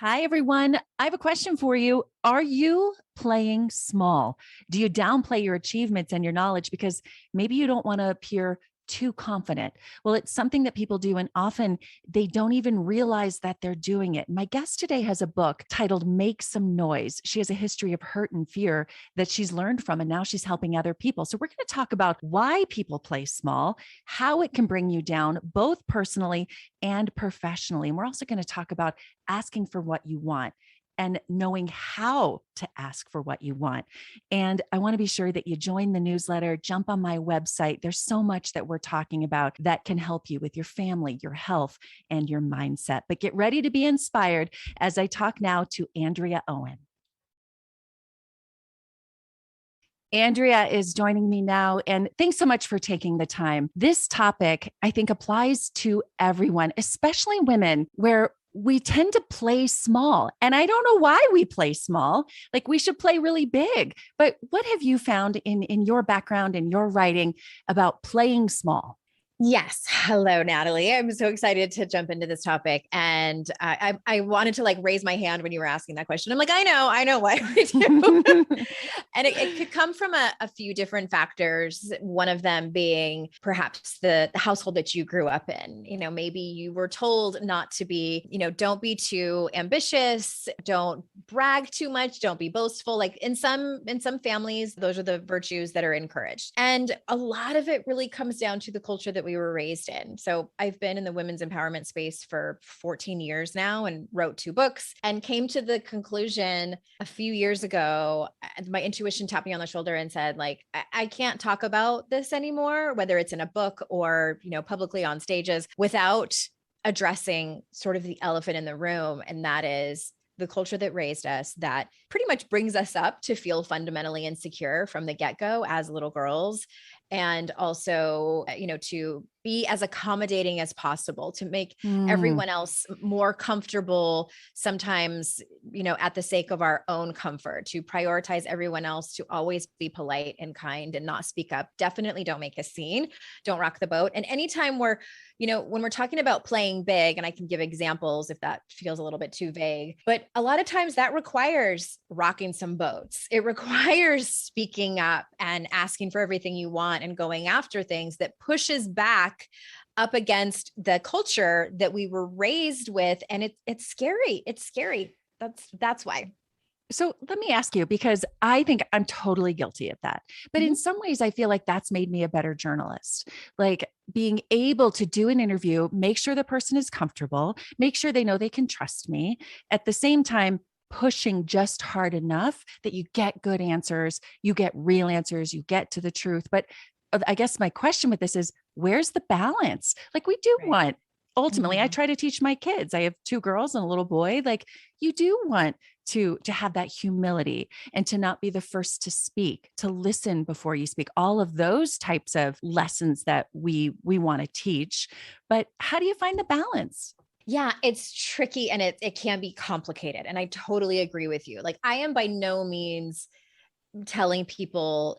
Hi, everyone. I have a question for you. Are you playing small? Do you downplay your achievements and your knowledge because maybe you don't want to appear too confident? Well, it's something that people do, and often they don't even realize that they're doing it. My guest today has a book titled Make Some Noise. She has a history of hurt and fear that she's learned from, and now she's helping other people. So, we're going to talk about why people play small, how it can bring you down, both personally and professionally. And we're also going to talk about asking for what you want and knowing how to ask for what you want. And I want to be sure that you join the newsletter, jump on my website. There's so much that we're talking about that can help you with your family, your health, and your mindset. But get ready to be inspired as I talk now to Andrea Owen. Andrea is joining me now. And thanks so much for taking the time. This topic, I think, applies to everyone, especially women, where we tend to play small. And I don't know why we play small. Like we should play really big. But what have you found in your background and your writing about playing small? Yes. Hello, Natalie. I'm so excited to jump into this topic. And I wanted to raise my hand when you were asking that question. I'm like, I know why we do. And it could come from a few different factors. One of them being perhaps the household that you grew up in. Maybe you were told not to be, don't be too ambitious, don't brag too much, don't be boastful. Like in some families, those are the virtues that are encouraged. And a lot of it really comes down to the culture that we were raised in. So I've been in the women's empowerment space for 14 years now and wrote 2 books and came to the conclusion a few years ago. My intuition tapped me on the shoulder and said, I can't talk about this anymore, whether it's in a book or, publicly on stages, without addressing sort of the elephant in the room. And that is the culture that raised us, that pretty much brings us up to feel fundamentally insecure from the get-go as little girls. And also, to be as accommodating as possible, to make everyone else more comfortable, sometimes, at the sake of our own comfort, to prioritize everyone else, to always be polite and kind and not speak up. Definitely don't make a scene, don't rock the boat. And anytime we're, when we're talking about playing big, and I can give examples if that feels a little bit too vague, but a lot of times that requires rocking some boats. It requires speaking up and asking for everything you want and going after things that pushes back up against the culture that we were raised with. And it's scary. It's scary. That's why. So let me ask you, because I think I'm totally guilty of that. But in some ways, I feel like that's made me a better journalist. Like being able to do an interview, make sure the person is comfortable, make sure they know they can trust me. At the same time, pushing just hard enough that you get good answers, you get real answers, you get to the truth. But I guess my question with this is, where's the balance? Like we do Right. want, ultimately, I Mhm. try to teach my kids. I have 2 girls and a little boy. Like you do want to have that humility and to not be the first to speak, to listen before you speak, all of those types of lessons that we want to teach. But how do you find the balance? Yeah, it's tricky and it can be complicated. And I totally agree with you. Like I am by no means telling people,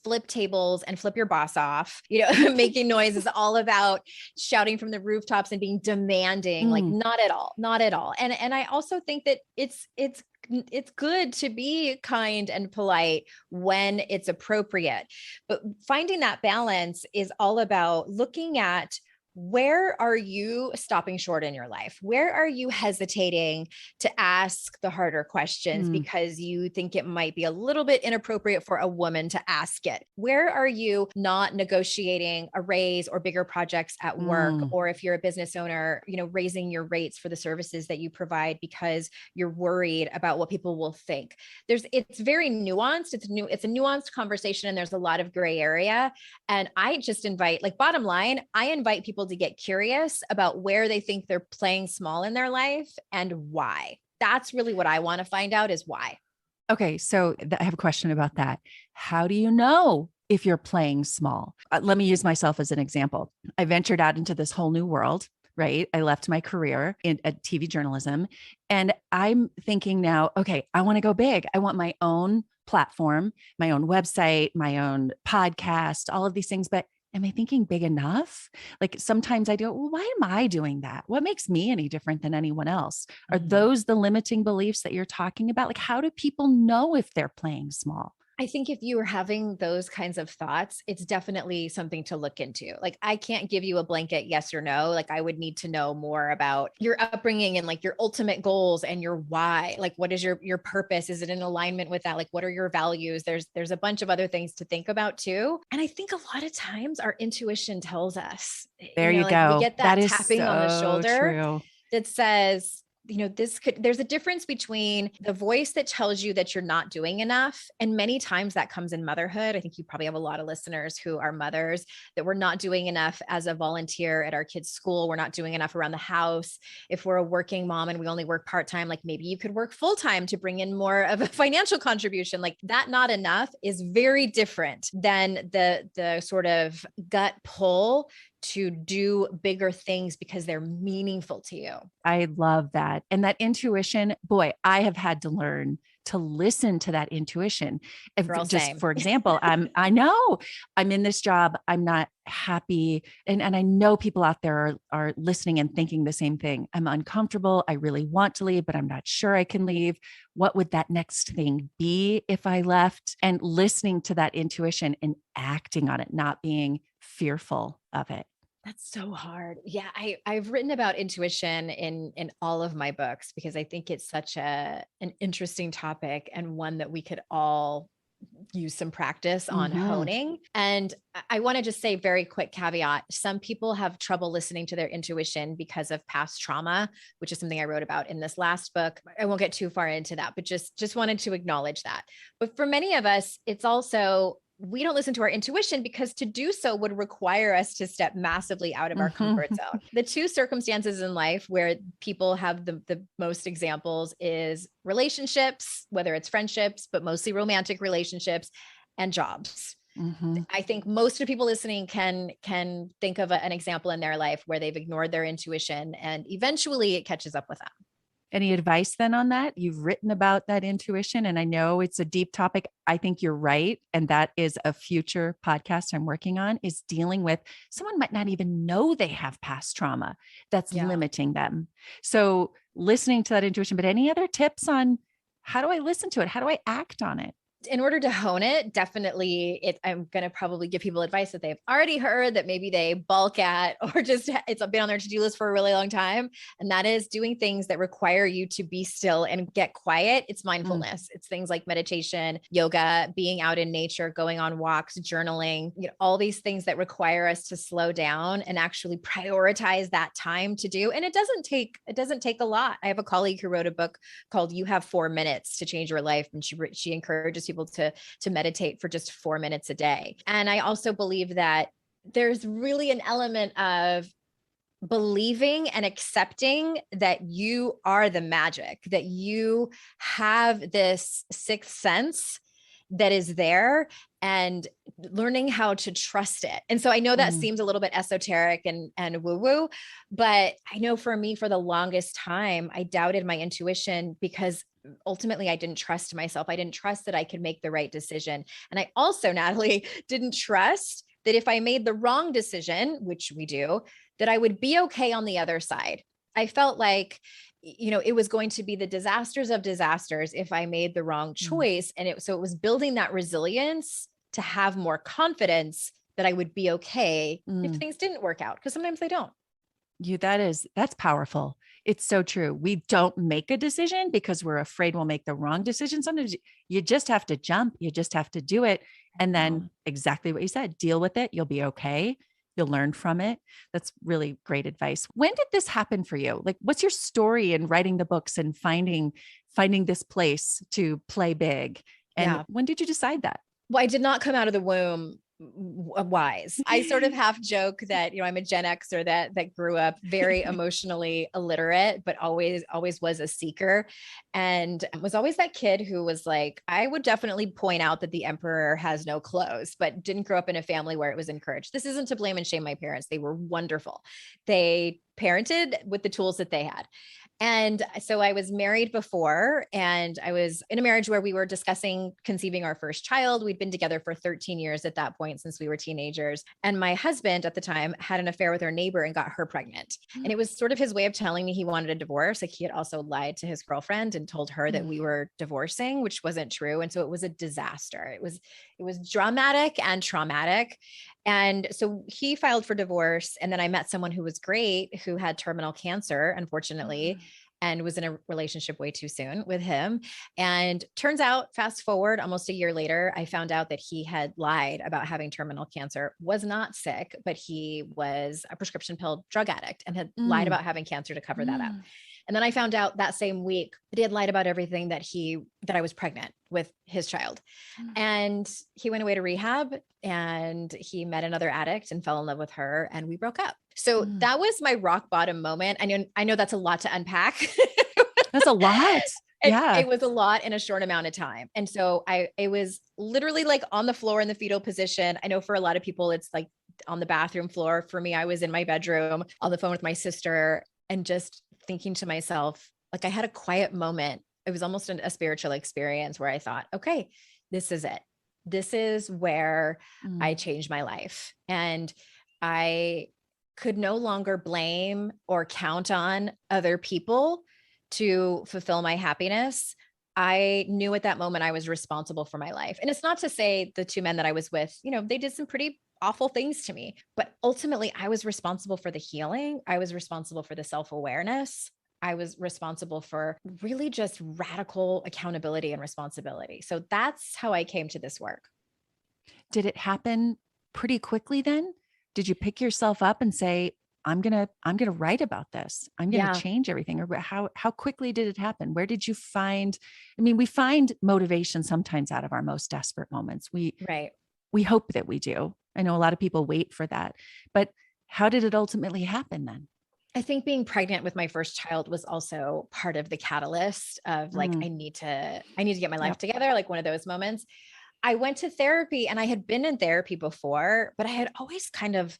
flip tables and flip your boss off. Making noise is all about shouting from the rooftops and being demanding. Like Mm, not at all, not at all. And I also think that it's good to be kind and polite when it's appropriate. But finding that balance is all about looking at, where are you stopping short in your life? Where are you hesitating to ask the harder questions mm, because you think it might be a little bit inappropriate for a woman to ask it? Where are you not negotiating a raise or bigger projects at work? mm, Or if you're a business owner, raising your rates for the services that you provide because you're worried about what people will think. It's very nuanced. It's a nuanced conversation, and there's a lot of gray area. And I just invite, bottom line, I invite people to get curious about where they think they're playing small in their life and why. That's really what I want to find out, is why. Okay, so I have a question about that. How do you know if you're playing small? Let me use myself as an example. I ventured out into this whole new world, right? I left my career at TV journalism, and I'm thinking now, okay, I want to go big. I want my own platform, my own website, my own podcast, all of these things. But am I thinking big enough? Like sometimes I do, well, why am I doing that? What makes me any different than anyone else? Are Mhm. those the limiting beliefs that you're talking about? Like, how do people know if they're playing small? I think if you are having those kinds of thoughts, it's definitely something to look into. Like, I can't give you a blanket yes or no. Like, I would need to know more about your upbringing and like your ultimate goals and your why. Like, what is your purpose? Is it in alignment with that? Like, what are your values? There's a bunch of other things to think about too. And I think a lot of times our intuition tells us, There you like we go. get That that is tapping on the so shoulder true. that says, there's a difference between the voice that tells you that you're not doing enough. And many times that comes in motherhood. I think you probably have a lot of listeners who are mothers, that we're not doing enough as a volunteer at our kids' school. We're not doing enough around the house. If we're a working mom and we only work part-time, like maybe you could work full-time to bring in more of a financial contribution. Like that not enough is very different than the sort of gut pull to do bigger things because they're meaningful to you. I love that. And that intuition, boy, I have had to learn to listen to that intuition. If Girl, just same. for example, I know I'm in this job, I'm not happy. And I know people out there are listening and thinking the same thing. I'm uncomfortable. I really want to leave, but I'm not sure I can leave. What would that next thing be if I left? And listening to that intuition and acting on it, not being fearful of it. That's so hard. Yeah, I've written about intuition in all of my books because I think it's such an interesting topic and one that we could all use some practice on Mm-hmm. honing. And I want to just say very quick caveat. Some people have trouble listening to their intuition because of past trauma, which is something I wrote about in this last book. I won't get too far into that, but just wanted to acknowledge that. But for many of us, it's also we don't listen to our intuition because to do so would require us to step massively out of our comfort Mm-hmm. zone. The two circumstances in life where people have the most examples is relationships, whether it's friendships, but mostly romantic relationships, and jobs. Mm-hmm. I think most of the people listening can think of an example in their life where they've ignored their intuition and eventually it catches up with them. Any advice then on that? You've written about that intuition, and I know it's a deep topic. I think you're right. And that is a future podcast I'm working on, is dealing with someone might not even know they have past trauma that's Yeah. limiting them. So listening to that intuition, but any other tips on how do I listen to it? How do I act on it? In order to hone it, definitely I'm going to probably give people advice that they've already heard that maybe they bulk at, or just it's been on their to-do list for a really long time. And that is doing things that require you to be still and get quiet. It's Mm, mindfulness. It's things like meditation, yoga, being out in nature, going on walks, journaling, all these things that require us to slow down and actually prioritize that time to do. And it doesn't take a lot. I have a colleague who wrote a book called You Have 4 Minutes to Change Your Life. And she encourages people to meditate for just 4 minutes a day. And I also believe that there's really an element of believing and accepting that you are the magic, that you have this sixth sense that is there, and learning how to trust it. And so I know that mm, seems a little bit esoteric and woo woo, but I know for me, for the longest time, I doubted my intuition because ultimately I didn't trust myself. I didn't trust that I could make the right decision. And I also, Natalie, didn't trust that if I made the wrong decision, which we do, that I would be okay on the other side. I felt like, it was going to be the disasters of disasters if I made the wrong mm, choice. And so it was building that resilience to have more confidence that I would be okay if mm. things didn't work out, because sometimes they don't. That's powerful. It's so true. We don't make a decision because we're afraid we'll make the wrong decision. Sometimes you just have to jump, you just have to do it. And then exactly what you said, deal with it. You'll be okay. You'll learn from it. That's really great advice. When did this happen for you? Like, what's your story in writing the books and finding this place to play big? And Yeah. when did you decide that? Well, I did not come out of the womb wise. I sort of half joke that, I'm a Gen Xer that grew up very emotionally illiterate, but always was a seeker, and was always that kid who was like, I would definitely point out that the emperor has no clothes, but didn't grow up in a family where it was encouraged. This isn't to blame and shame my parents. They were wonderful. They parented with the tools that they had. And so I was married before, and I was in a marriage where we were discussing conceiving our first child. We'd been together for 13 years at that point, since we were teenagers. And my husband at the time had an affair with our neighbor and got her pregnant. And it was sort of his way of telling me he wanted a divorce. Like, he had also lied to his girlfriend and told her that we were divorcing, which wasn't true. And so it was a disaster. It was dramatic and traumatic. And so he filed for divorce. And then I met someone who was great, who had terminal cancer, unfortunately, and was in a relationship way too soon with him. And turns out, fast forward almost a year later, I found out that he had lied about having terminal cancer, was not sick, but he was a prescription pill drug addict and had lied about having cancer to cover that up. And then I found out that same week that he had lied about everything, that I was pregnant with his child. And he went away to rehab, and he met another addict and fell in love with her, and we broke up. So that was my rock bottom moment. I know that's a lot to unpack. That's a lot. Yeah. It was a lot in a short amount of time. And so it was literally like on the floor in the fetal position. I know for a lot of people, it's like on the bathroom floor. For me, I was in my bedroom on the phone with my sister, and just thinking to myself, like, I had a quiet moment. It was almost a spiritual experience where I thought, okay, this is it. This is where I changed my life. And I could no longer blame or count on other people to fulfill my happiness. I knew at that moment I was responsible for my life. And it's not to say the two men that I was with, they did some pretty awful things to me, but ultimately I was responsible for the healing. I was responsible for the self-awareness. I was responsible for really just radical accountability and responsibility. So that's how I came to this work. Did it happen pretty quickly then? Did you pick yourself up and say, I'm going to write about this. I'm going to change everything? Or how quickly did it happen? Where did you find, we find motivation sometimes out of our most desperate moments. We hope that we do. I know a lot of people wait for that, but how did it ultimately happen then? I think being pregnant with my first child was also part of the catalyst of like, I need to get my life together. Like one of those moments. I went to therapy, and I had been in therapy before, but I had always kind of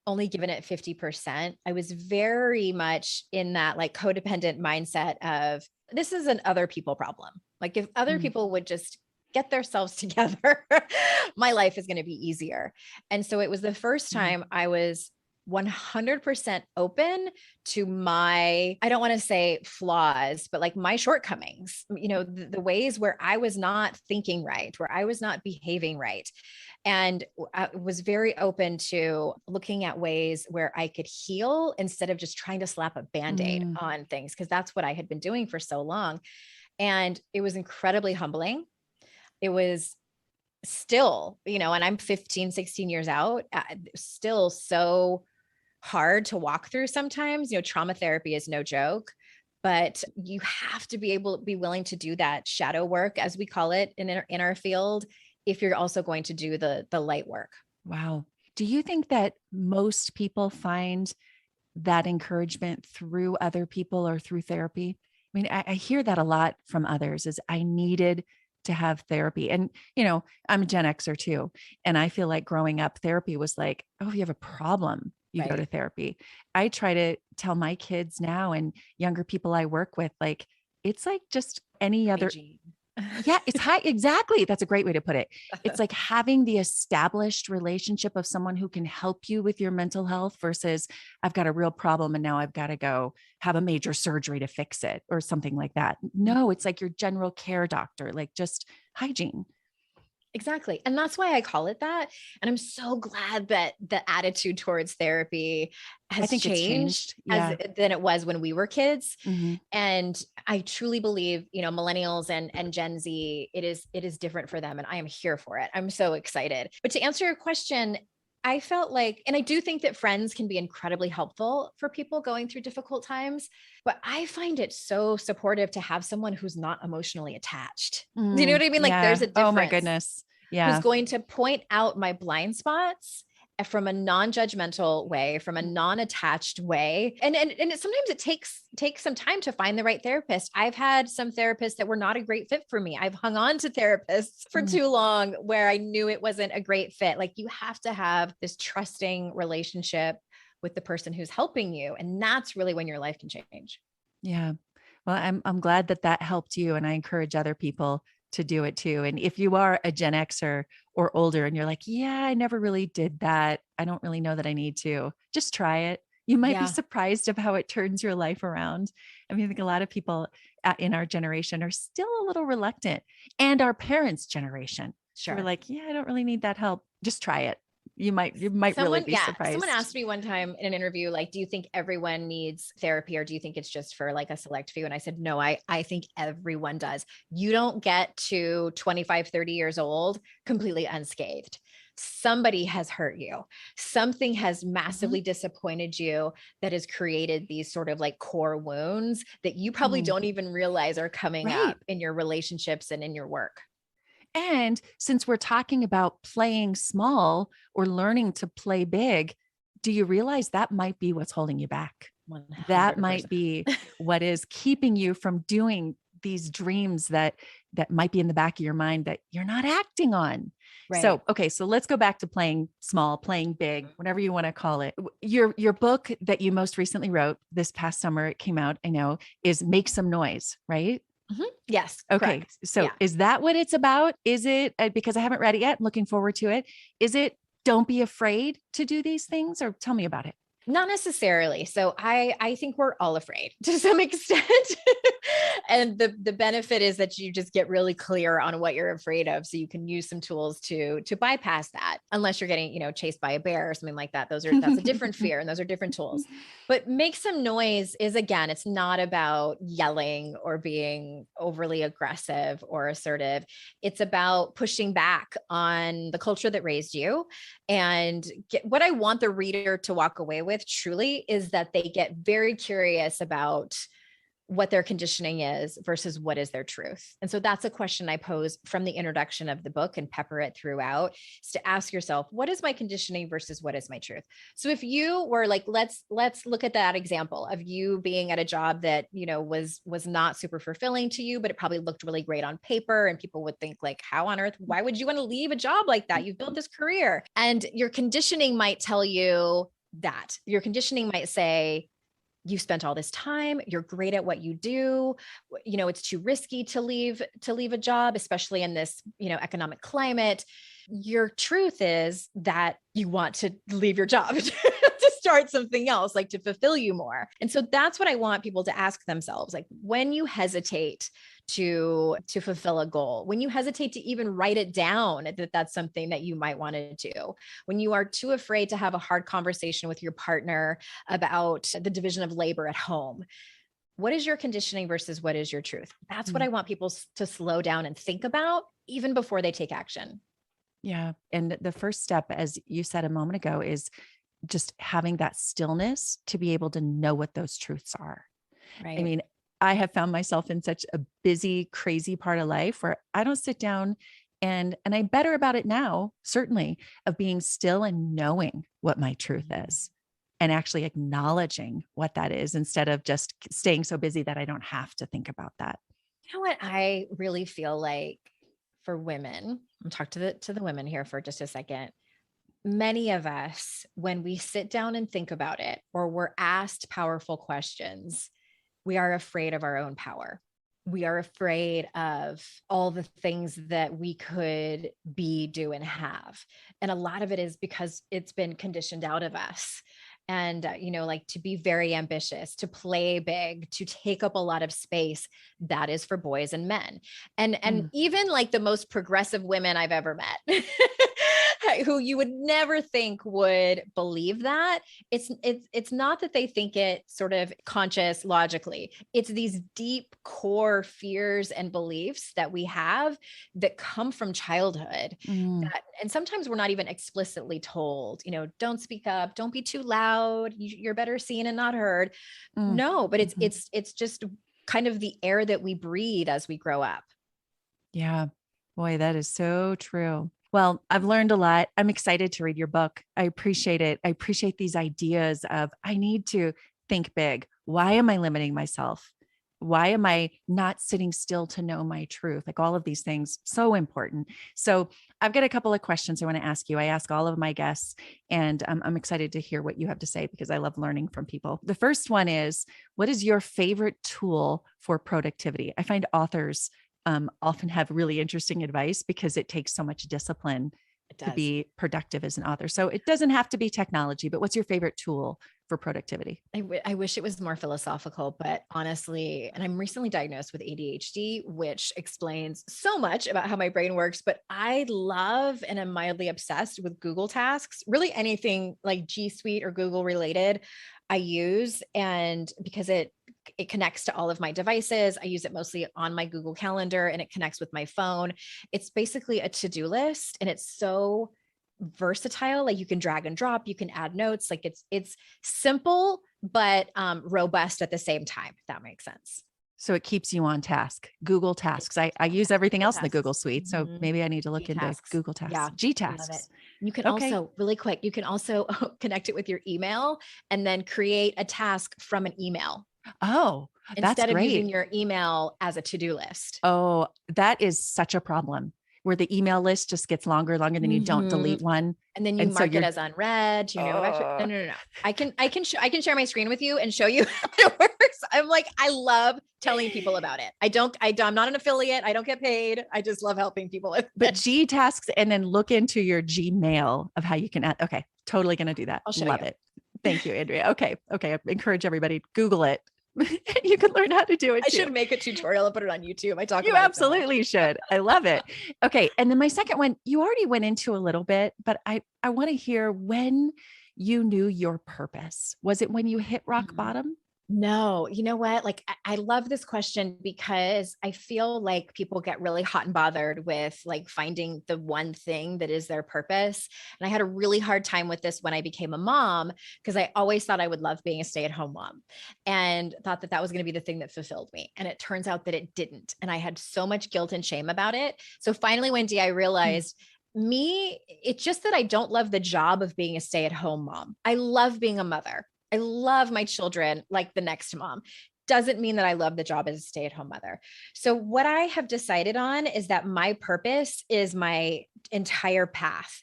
only given it 50%. I was very much in that like codependent mindset of, this is an other people problem. Like, if other people would just get themselves together, my life is going to be easier. And so it was the first time I was 100% open to my, I don't want to say flaws, but like my shortcomings, the ways where I was not thinking right, where I was not behaving right. And I was very open to looking at ways where I could heal instead of just trying to slap a Band-Aid on things, because that's what I had been doing for so long. And it was incredibly humbling. It was still, and I'm 15, 16 years out, still so hard to walk through sometimes. Trauma therapy is no joke, but you have to be willing to do that shadow work, as we call it in our field, if you're also going to do the light work. Wow. Do you think that most people find that encouragement through other people or through therapy? I hear that a lot from others, is I needed to have therapy. And, I'm a Gen Xer too. And I feel like growing up, therapy was like, oh, if you have a problem, you go to therapy. I try to tell my kids now and younger people I work with, like, it's like just any other. Yeah, it's high. Exactly. That's a great way to put it. It's like having the established relationship of someone who can help you with your mental health versus I've got a real problem and now I've got to go have a major surgery to fix it or something like that. No, it's like your general care doctor, like just hygiene. Exactly. And that's why I call it that. And I'm so glad that the attitude towards therapy has changed than it was when we were kids. And I truly believe, millennials and Gen Z, it is different for them. And I am here for it. I'm so excited. But to answer your question, I felt like, and I do think that friends can be incredibly helpful for people going through difficult times, but I find it so supportive to have someone who's not emotionally attached. Do you know what I mean? Like there's a difference. Oh my goodness. Yeah. Who's going to point out my blind spots from a non-judgmental way, from a non-attached way. And sometimes it takes some time to find the right therapist. I've had some therapists that were not a great fit for me. I've hung on to therapists for too long where I knew it wasn't a great fit. Like you have to have this trusting relationship with the person who's helping you. And that's really when your life can change. Yeah. Well, I'm glad that that helped you, and I encourage other people to do it too. And if you are a Gen Xer or older and you're like, yeah, I never really did that. I don't really know that I need to. Just try it. You might be Yeah, surprised of how it turns your life around. I mean, I think a lot of people in our generation are still a little reluctant, and our parents' generation who are sure. like, yeah, I don't really need that help. Just try it. You might really be Someone surprised. asked me one time in an interview, like, do you think everyone needs therapy or do you think it's just for like a select few? And I said, no, I think everyone does. You don't get to 25, 30 years old completely unscathed. Somebody has hurt you. Something has Mhm. massively disappointed you that has created these sort of like core wounds that you probably Mm, don't even realize are coming right. up in your relationships and in your work. And since we're talking about playing small or learning to play big, do you realize that might be what's holding you back? That might 100%. be what is keeping you from doing these dreams that might be in the back of your mind that you're not acting on. Right. So, okay, so let's go back to playing small, playing big, whatever you want to call it. Your book that you most recently wrote this past summer, it came out, I know, is Make Some Noise, right? Mhm. Yes, Okay. correct. So Yeah. is that what it's about? Is it because I haven't read it yet, I'm looking forward to it. Is it don't be afraid to do these things, or tell me about it? Not necessarily. So I think we're all afraid to some extent. And the benefit is that you just get really clear on what you're afraid of so you can use some tools to bypass that. Unless you're getting, chased by a bear or something like that. That's a different fear and those are different tools. But make some noise is, again, it's not about yelling or being overly aggressive or assertive. It's about pushing back on the culture that raised you and what I want the reader to walk away with truly is that they get very curious about what their conditioning is versus what is their truth. And so that's a question I pose from the introduction of the book and pepper it throughout, is to ask yourself, what is my conditioning versus what is my truth? So if you were like, let's look at that example of you being at a job that, was not super fulfilling to you, but it probably looked really great on paper and people would think like, how on earth, why would you want to leave a job like that? You've built this career. And your conditioning might tell you that. Your conditioning might say, you spent all this time, you're great at what you do, it's too risky to leave a job, especially in this, economic climate. Your truth is that you want to leave your job to start something else, like to fulfill you more. And so that's what I want people to ask themselves, like when you hesitate to fulfill a goal, when you hesitate to even write it down that that's something that you might want to do, when you are too afraid to have a hard conversation with your partner about the division of labor at home, what is your conditioning versus what is your truth? That's what Mm, I want people to slow down and think about even before they take action. yeah. And the first step, as you said a moment ago, is just having that stillness to be able to know what those truths are. I Right. mean, I have found myself in such a busy, crazy part of life where I don't sit down and I'm better about it now, certainly, of being still and knowing what my truth Mhm. is and actually acknowledging what that is instead of just staying so busy that I don't have to think about that. You know what I really feel like for women, I'm talk to the women here for just a second. Many of us, when we sit down and think about it, or we're asked powerful questions, we are afraid of our own power. We are afraid of all the things that we could be, do, and have. And a lot of it is because it's been conditioned out of us. And, like to be very ambitious, to play big, to take up a lot of space, that is for boys and men. And Mm, even like the most progressive women I've ever met, who you would never think would believe that, it's not that they think it sort of conscious logically. It's these deep core fears and beliefs that we have that come from childhood, mm, that and sometimes we're not even explicitly told, don't speak up, don't be too loud, you're better seen and not heard. mm, No, but it's mhm. it's it's just kind of the air that we breathe as we grow up. Yeah. Boy, that is so true. Well, I've learned a lot. I'm excited to read your book. I appreciate it. I appreciate these ideas of I need to think big. Why am I limiting myself? Why am I not sitting still to know my truth? Like all of these things, so important. So I've got a couple of questions I want to ask you. I ask all of my guests, and I'm excited to hear what you have to say because I love learning from people. The first one is, what is your favorite tool for productivity? I find authors often have really interesting advice because it takes so much discipline to be productive as an author. So it doesn't have to be technology, but what's your favorite tool for productivity? I wish it was more philosophical, but honestly, and I'm recently diagnosed with ADHD, which explains so much about how my brain works, but I love and am mildly obsessed with Google Tasks. Really anything like G Suite or Google related, I use. And because it connects to all of my devices, I use it mostly on my Google Calendar and it connects with my phone. It's basically a to-do list and it's so versatile. Like you can drag and drop, you can add notes. Like it's simple, but robust at the same time, if that makes sense. So it keeps you on task. Google Tasks. I use everything else in the Google Suite. So Mhm. maybe I need to look into G-Tasks. Google Tasks. Yeah, G I love it. Tasks. You can Okay. also, really quick, you can also connect it with your email and then create a task from an email Oh, that's instead of using great. your email as a to-do list. Oh, that is such a problem where the email list just gets longer, and then you don't Mhm. delete one. And then you And so mark it you're, as unread. You know, oh, no. I can share my screen with you and show you how it works. I'm like, I love telling people about it. I'm not an affiliate. I don't get paid. I just love helping people with but it. G Tasks, and then look into your Gmail of how you can add. Okay. Totally going to do that. I'll show Love you. it. Thank you, Andrea. Okay. I encourage everybody, Google it. You can learn how to do it I too. should make a tutorial and put it on YouTube. I talk You about absolutely should. I love it. Okay. And then my second one, you already went into a little bit, but I want to hear when you knew your purpose. Was it when you hit rock Mhm. bottom? No, you know what? Like, I love this question because I feel like people get really hot and bothered with like finding the one thing that is their purpose. And I had a really hard time with this when I became a mom because I always thought I would love being a stay-at-home mom and thought that that was going to be the thing that fulfilled me. And it turns out that it didn't. And I had so much guilt and shame about it. So finally, one day I realized it's just that I don't love the job of being a stay-at-home mom. I love being a mother. I love my children like the next mom. Doesn't mean that I love the job as a stay-at-home mother. So what I have decided on is that my purpose is my entire path,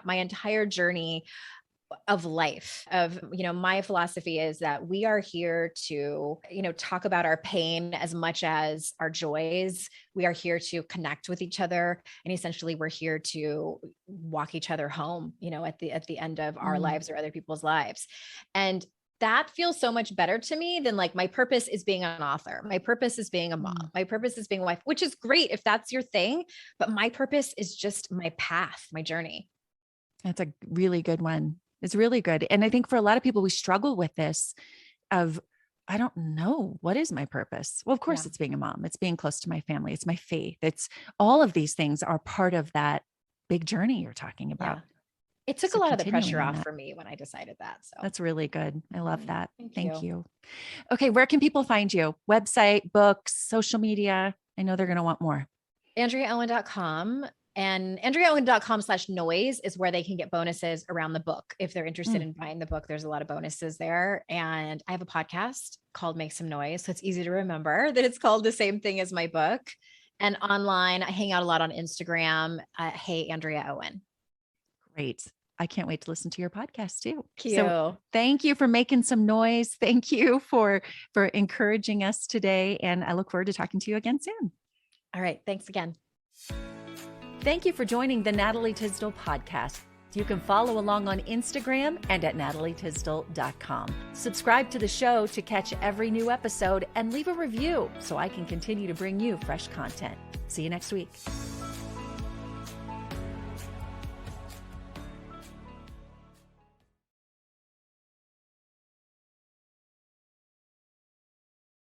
my entire journey of life. My philosophy is that we are here to, talk about our pain as much as our joys. We are here to connect with each other. And essentially we're here to walk each other home, at the end of our lives or other people's lives. And that feels so much better to me than like my purpose is being an author. My purpose is being a mom. My purpose is being a wife, which is great if that's your thing. But my purpose is just my path, my journey. That's a really good one. It's really good. And I think for a lot of people, we struggle with this of, I don't know, what is my purpose? Well, of course it's being a mom. It's being close to my family. It's my faith. It's all of these things are part of that big journey you're talking about. Yeah. It took a lot of the pressure off for me when I decided that. So that's really good. I love that. Thank you. Okay. Where can people find you? Website, books, social media? I know they're going to want more. AndreaOwen.com. And AndreaOwen.com/noise is where they can get bonuses around the book. If they're interested in buying the book, there's a lot of bonuses there. And I have a podcast called Make Some Noise. So it's easy to remember that it's called the same thing as my book. And online, I hang out a lot on Instagram. Hey, Andrea Owen. Great. I can't wait to listen to your podcast too. Thank you. So thank you for making some noise. Thank you for encouraging us today. And I look forward to talking to you again soon. All right. Thanks again. Thank you for joining the Natalie Tisdall podcast. You can follow along on Instagram and at natalietisdall.com. Subscribe to the show to catch every new episode and leave a review so I can continue to bring you fresh content. See you next week.